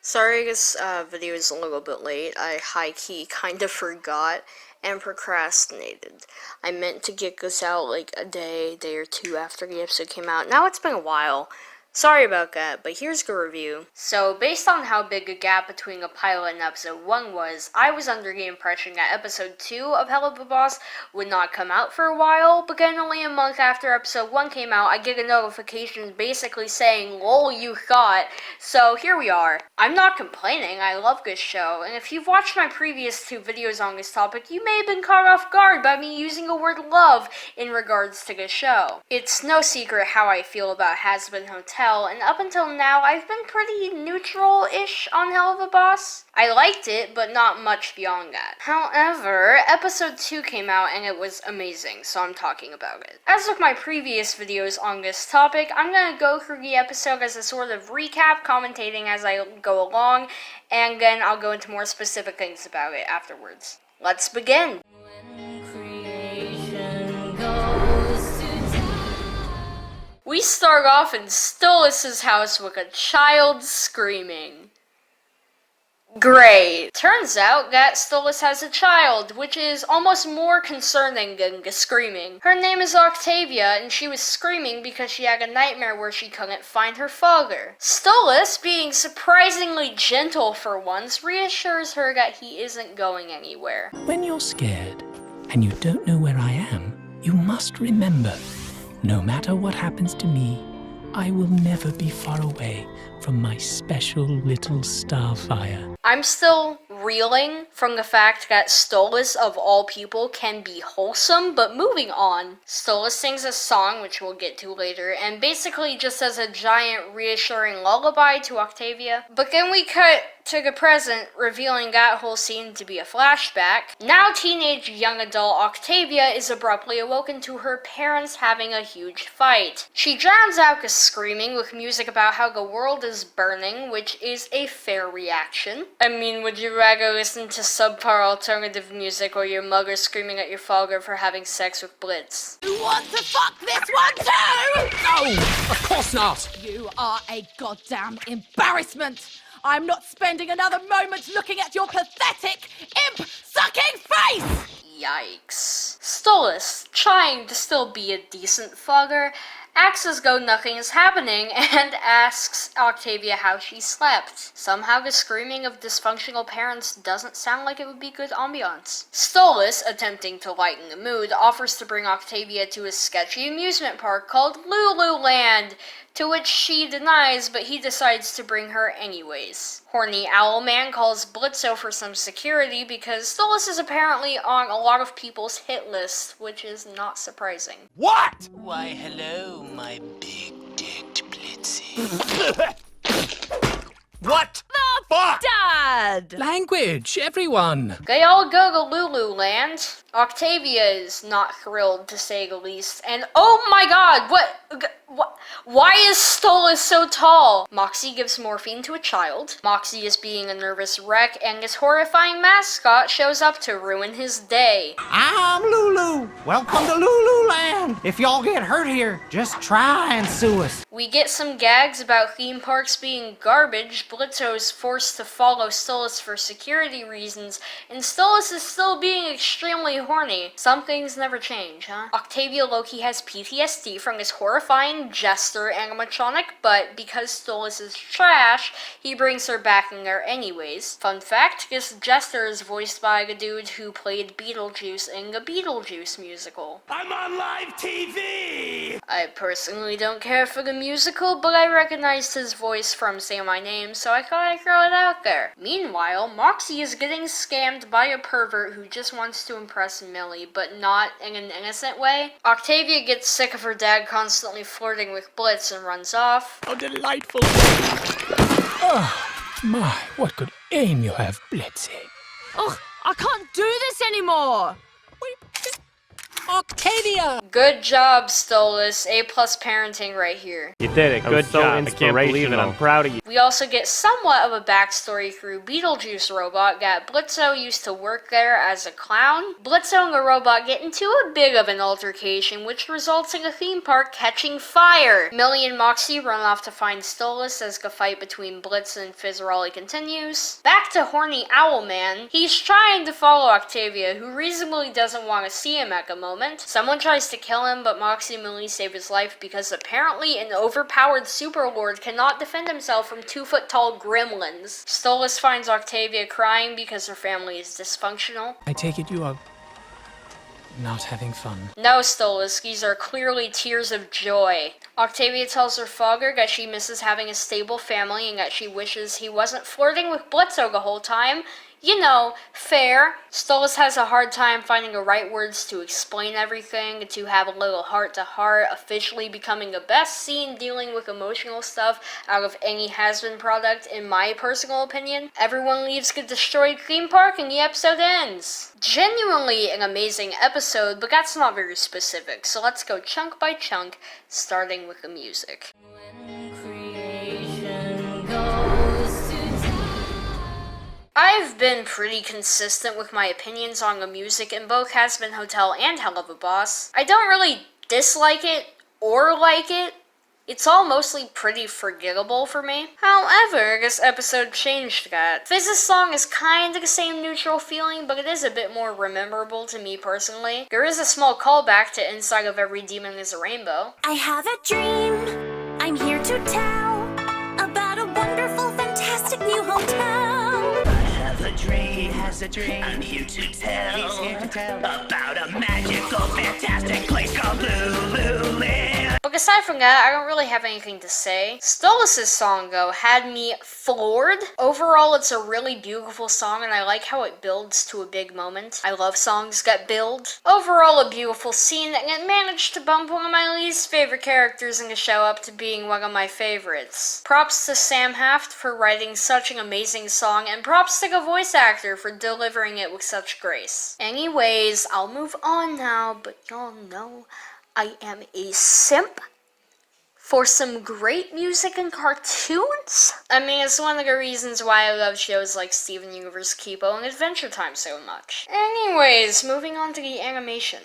Sorry this video is a little bit late. I high-key kind of forgot and procrastinated. I meant to get this out like a day or two after the episode came out. Now it's been a while. Sorry about that, but here's the review. So, based on how big a gap between a pilot and episode 1 was, I was under the impression that episode 2 of Helluva would not come out for a while, but then only a month after episode 1 came out, I get a notification basically saying, lol, you thought. So, here we are. I'm not complaining, I love this show, and if you've watched my previous 2 videos on this topic, you may have been caught off guard by me using the word love in regards to this show. It's no secret how I feel about Hazbin Hotel, and up until now, I've been pretty neutral-ish on Helluva Boss. I liked it, but not much beyond that. However, episode 2 came out and it was amazing, so I'm talking about it. As with my previous videos on this topic, I'm gonna go through the episode as a sort of recap, commentating as I go along, and then I'll go into more specific things about it afterwards. Let's begin! We start off in Stolas' house with a child screaming. Great. Turns out that Stolas has a child, which is almost more concerning than the screaming. Her name is Octavia, and she was screaming because she had a nightmare where she couldn't find her father. Stolas, being surprisingly gentle for once, reassures her that he isn't going anywhere. When you're scared and you don't know where I am, you must remember, no matter what happens to me, I will never be far away from my special little starfire. I'm still reeling from the fact that Stolas, of all people, can be wholesome, but moving on. Stolas sings a song, which we'll get to later, and basically just says a giant reassuring lullaby to Octavia. But then we cut to the present, revealing that whole scene to be a flashback. Now teenage young adult Octavia is abruptly awoken to her parents having a huge fight. She drowns out the screaming with music about how the world is burning, which is a fair reaction. I mean, would you rather listen to subpar alternative music or your mother screaming at your father for having sex with Blitz? You want to fuck this one too? No, of course not! You are a goddamn embarrassment! I'm not spending another moment looking at your pathetic, imp-sucking face! Yikes. Stolas, trying to still be a decent father, acts as though nothing is happening and asks Octavia how she slept. Somehow the screaming of dysfunctional parents doesn't sound like it would be good ambiance. Stolas, attempting to lighten the mood, offers to bring Octavia to a sketchy amusement park called Lululand, to which she denies, but he decides to bring her anyways. Horny Owl Man calls Blitzo for some security because Stolas is apparently on a lot of people's hit list, which is not surprising. What? Why, hello, my big dick Blitzy. What the fuck? Dad! Language, everyone! They all go to Lululand. Octavia is not thrilled, to say the least, and oh my god, why is Stolas so tall? Moxie gives morphine to a child. Moxie is being a nervous wreck, and his horrifying mascot shows up to ruin his day. I'm Lulu. Welcome to Lululand. If y'all get hurt here, just try and sue us. We get some gags about theme parks being garbage. Blitzo is forced to follow Stolas for security reasons, and Stolas is still being extremely horny. Some things never change, huh? Octavia Loki has PTSD from this horrifying jester animatronic, but because Stolas is trash, he brings her back in there anyways. Fun fact, this jester is voiced by the dude who played Beetlejuice in the Beetlejuice musical. I'm on live TV! I personally don't care for the musical, but I recognized his voice from Say My Name, so I thought I'd throw it out there. Meanwhile, Moxie is getting scammed by a pervert who just wants to impress Millie, but not in an innocent way. Octavia gets sick of her dad constantly flirting with Blitz and runs off. How delightful! Oh, my, what good aim you have, Blitzy. Ugh, I can't do this anymore! Octavia! Good job, Stolas. A+ parenting right here. You did it. Good job. I can't believe it. I'm proud of you. We also get somewhat of a backstory through Beetlejuice Robot that Blitzo used to work there as a clown. Blitzo and the robot get into a bit of an altercation, which results in the theme park catching fire. Millie and Moxie run off to find Stolas as the fight between Blitz and Fizzarolli continues. Back to Horny Owlman. He's trying to follow Octavia, who reasonably doesn't want to see him at the moment. Someone tries to kill him, but Moxie and Millie save his life because apparently an overpowered Superlord cannot defend himself from 2-foot-tall gremlins. Stolas finds Octavia crying because her family is dysfunctional. I take it you are not having fun. No, Stolas, these are clearly tears of joy. Octavia tells her father that she misses having a stable family and that she wishes he wasn't flirting with Blitzo the whole time. You know, fair. Stolas has a hard time finding the right words to explain everything, to have a little heart-to-heart, officially becoming the best scene dealing with emotional stuff out of any has-been product, in my personal opinion. Everyone leaves the destroyed theme park and the episode ends. Genuinely an amazing episode, but that's not very specific, so let's go chunk by chunk, starting with the music. I've been pretty consistent with my opinions on the music in both Has-Been Hotel and Helluva Boss. I don't really dislike it or like it. It's all mostly pretty forgettable for me. However, this episode changed that. Fizz's song is kinda the same neutral feeling, but it is a bit more rememberable to me personally. There is a small callback to Inside of Every Demon is a Rainbow. I have a dream, I'm here to tell about a wonderful, fantastic new hotel. He has a dream. I'm here to tell. He's here to tell about a magical, fantastic place called Lululand. But aside from that, I don't really have anything to say. Stolas' song, though, had me floored. Overall, it's a really beautiful song, and I like how it builds to a big moment. I love songs that build. Overall, a beautiful scene, and it managed to bump one of my least favorite characters in the show up to being one of my favorites. Props to Sam Haft for writing such an amazing song, and props to the voice actor for delivering it with such grace. Anyways, I'll move on now, but y'all know I am a simp for some great music and cartoons. I mean, it's one of the reasons why I love shows like Steven Universe, Kipo, and Adventure Time so much. Anyways, moving on to the animation.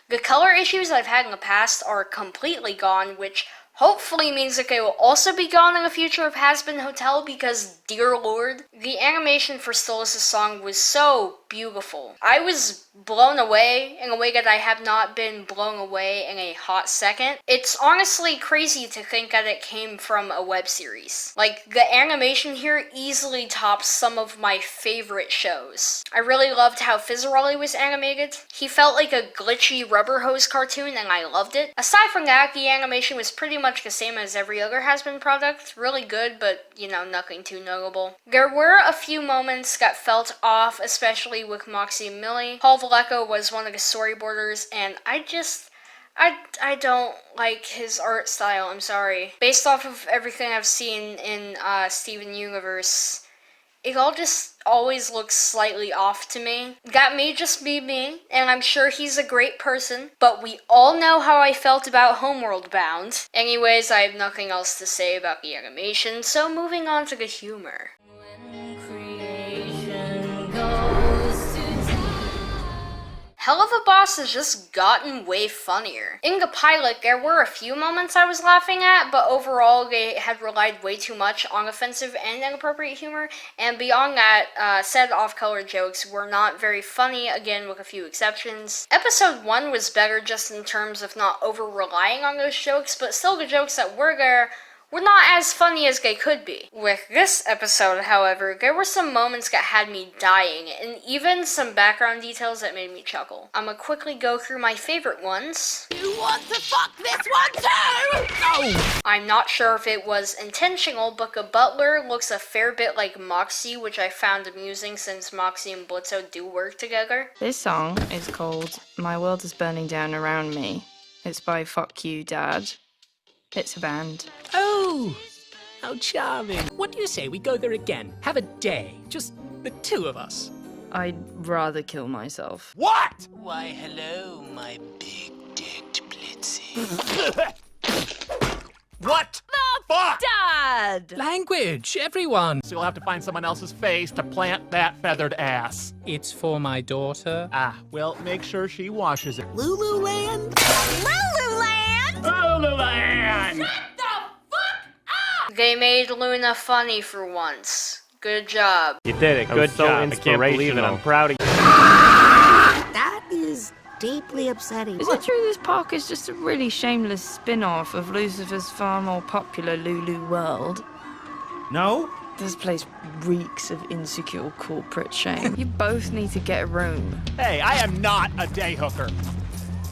The color issues I've had in the past are completely gone, which hopefully means that they will also be gone in the future of Has-Been Hotel because, dear lord, the animation for Stolas' song was so beautiful. I was blown away in a way that I have not been blown away in a hot second. It's honestly crazy to think that it came from a web series. Like, the animation here easily tops some of my favorite shows. I really loved how Fizzarolli was animated. He felt like a glitchy rubber hose cartoon and I loved it. Aside from that, the animation was pretty much the same as every other Has-Been product. Really good, but, you know, nothing too notable. There were a few moments that felt off, especially with Moxie and Millie. Paul Vallejo was one of the storyboarders, and I don't like his art style, I'm sorry. Based off of everything I've seen in Steven Universe, it all just always looks slightly off to me. That may just be me, and I'm sure he's a great person, but we all know how I felt about Homeworld Bound. Anyways, I have nothing else to say about the animation, so moving on to the humor. Helluva Boss has just gotten way funnier. In the pilot, there were a few moments I was laughing at, but overall they had relied way too much on offensive and inappropriate humor, and beyond that, said off-color jokes were not very funny, again with a few exceptions. Episode 1 was better just in terms of not over-relying on those jokes, but still the jokes that were there were not as funny as they could be. With this episode, however, there were some moments that had me dying, and even some background details that made me chuckle. I'ma quickly go through my favorite ones. You want to fuck this one too? No! I'm not sure if it was intentional, but the butler looks a fair bit like Moxie, which I found amusing since Moxie and Blitzo do work together. This song is called My World is Burning Down Around Me. It's by Fuck You Dad. It's a band. Oh, how charming. What do you say we go there again? Have a day. Just The two of us. I'd rather kill myself. What? Why, hello, my big-dicked Blitzy. What the fuck? Dad! Language, everyone. So you'll have to find someone else's face to plant that feathered ass. It's for my daughter. Ah, well, make sure she washes it. Lululand? Lululand? Lululand! They made Luna funny for once. Good job. You did it. Good job. I can't believe it. I'm proud of you. That is deeply upsetting. Is it true this park is just a really shameless spin-off of Lucifer's far more popular Lulu World? No? This place reeks of insecure corporate shame. You both need to get a room. Hey, I am not a day hooker.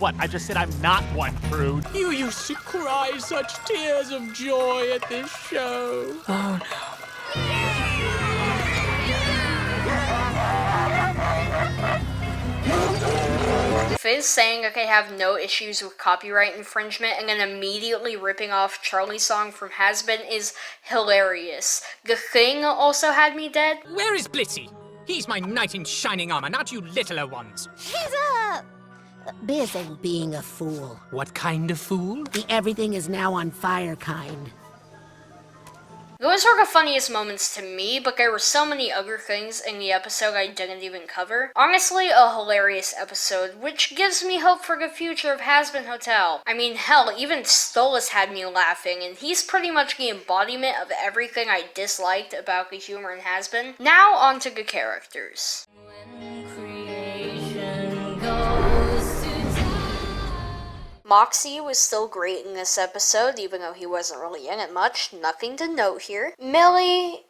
What? I just said I'm not one, prude. You used to cry such tears of joy at this show. Oh no. Fizz saying I have no issues with copyright infringement and then immediately ripping off Charlie's song from Has-Been is hilarious. The Thing also had me dead. Where is Blitzy? He's my knight in shining armor, not you littler ones. He's busy being a fool. What kind of fool? The everything is now on fire kind. Those were the funniest moments to me, but there were so many other things in the episode I didn't even cover. Honestly, a hilarious episode, which gives me hope for the future of Has-Been Hotel. I mean, hell, even Stolas had me laughing, and he's pretty much the embodiment of everything I disliked about the humor in Has-Been. Now, on to the characters. Moxie was still great in this episode, even though he wasn't really in it much. Nothing to note here. Millie,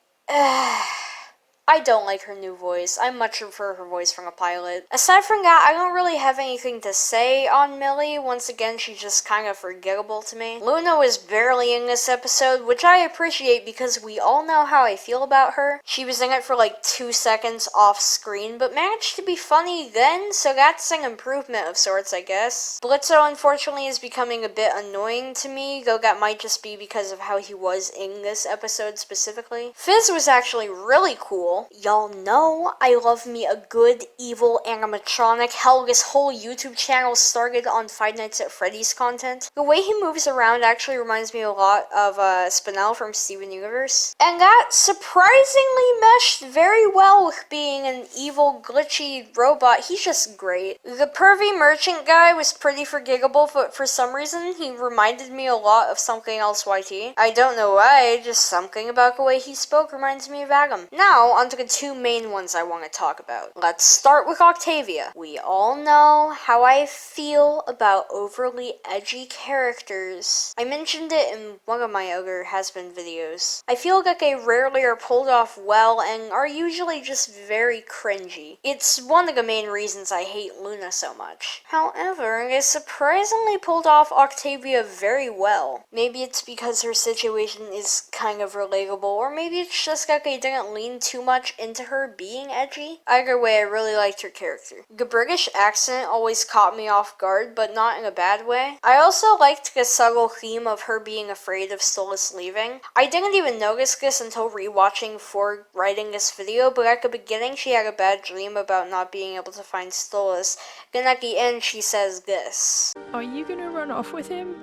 I don't like her new voice. I much prefer her voice from a pilot. Aside from that, I don't really have anything to say on Millie. Once again, she's just kind of forgettable to me. Luna was barely in this episode, which I appreciate because we all know how I feel about her. She was in it for like 2 seconds off screen, but managed to be funny then, so that's an improvement of sorts, I guess. Blitzo, unfortunately, is becoming a bit annoying to me, though that might just be because of how he was in this episode specifically. Fizz was actually really cool. Y'all know I love me a good evil animatronic. Hell, this whole YouTube channel started on Five Nights at Freddy's content. The way he moves around actually reminds me a lot of Spinel from Steven Universe. And that surprisingly meshed very well with being an evil, glitchy robot. He's just great. The pervy merchant guy was pretty forgettable, but for some reason he reminded me a lot of something else YT. I don't know why, just something about the way he spoke reminds me of Adam. Now, onto the two main ones I want to talk about. Let's start with Octavia. We all know how I feel about overly edgy characters. I mentioned it in one of my other Has-Been videos. I feel like they rarely are pulled off well and are usually just very cringy. It's one of the main reasons I hate Luna so much. However, they surprisingly pulled off Octavia very well. Maybe it's because her situation is kind of relatable, or maybe it's just that they didn't lean too much into her being edgy. Either way, I really liked her character. The British accent always caught me off guard, but not in a bad way. I also liked the subtle theme of her being afraid of Stolas leaving. I didn't even notice this until rewatching before writing this video, but at the beginning she had a bad dream about not being able to find Stolas. Then at the end she says this. Are you gonna run off with him?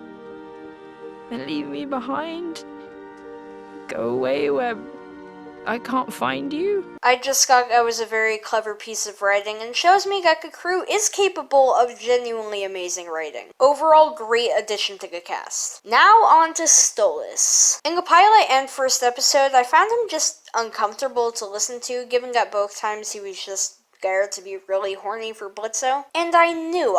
And leave me behind? Go away where I can't find you? I just thought that was a very clever piece of writing and shows me that the crew is capable of genuinely amazing writing. Overall, great addition to the cast. Now on to Stolas. In the pilot and first episode, I found him just uncomfortable to listen to, given that both times he was just there to be really horny for Blitzo. And I knew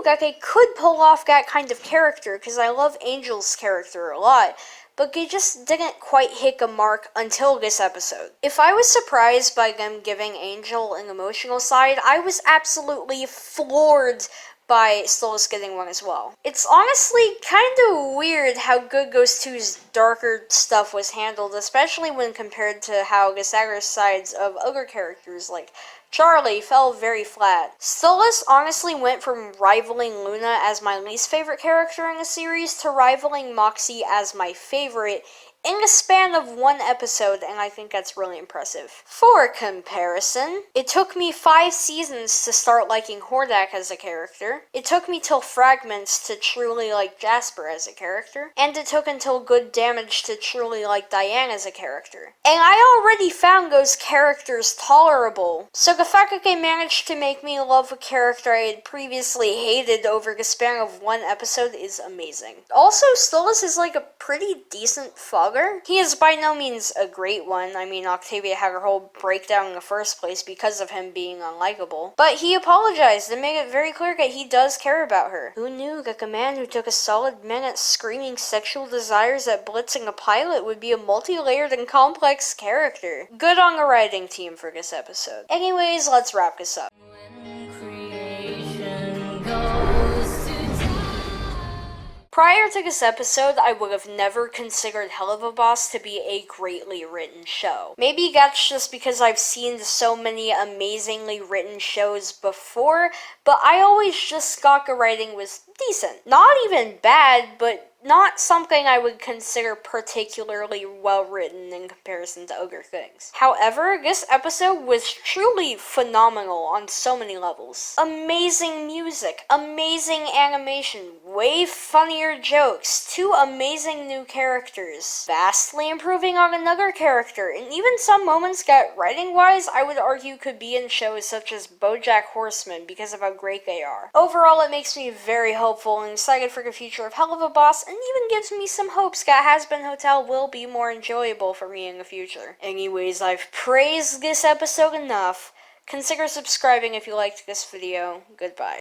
that they could pull off that kind of character because I love Angel's character a lot. But they just didn't quite hit the mark until this episode. If I was surprised by them giving Angel an emotional side, I was absolutely floored by Stolas getting one as well. It's honestly kind of weird how good Ghost 2's darker stuff was handled, especially when compared to how the sadder sides of other characters like Charlie fell very flat. Stolas honestly went from rivaling Luna as my least favorite character in the series to rivaling Moxie as my favorite in the span of one episode, and I think that's really impressive. For comparison, it took me 5 seasons to start liking Hordak as a character. It took me till Fragments to truly like Jasper as a character. And it took until Good Damage to truly like Diane as a character. And I already found those characters tolerable. So the fact that they managed to make me love a character I had previously hated over the span of one episode is amazing. Also, Stolas is like a pretty decent father. He is by no means a great one. I mean, Octavia had her whole breakdown in the first place because of him being unlikable. But he apologized and made it very clear that he does care about her. Who knew that the man who took a solid minute screaming sexual desires at blitzing a pilot would be a multi-layered and complex character? Good on the writing team for this episode. Anyways, let's wrap this up. Prior to this episode, I would have never considered Helluva Boss to be a greatly written show. Maybe that's just because I've seen so many amazingly written shows before, but I always just thought the writing was decent. Not even bad, but not something I would consider particularly well written in comparison to other things. However, this episode was truly phenomenal on so many levels. Amazing music, amazing animation, way funnier jokes, 2 amazing new characters, vastly improving on another character, and even some moments that, writing-wise, I would argue could be in shows such as BoJack Horseman because of how great they are. Overall, it makes me very hopeful and excited for the future of Helluva Boss, and even gives me some hopes that Has Been Hotel will be more enjoyable for me in the future. Anyways, I've praised this episode enough. Consider subscribing if you liked this video. Goodbye.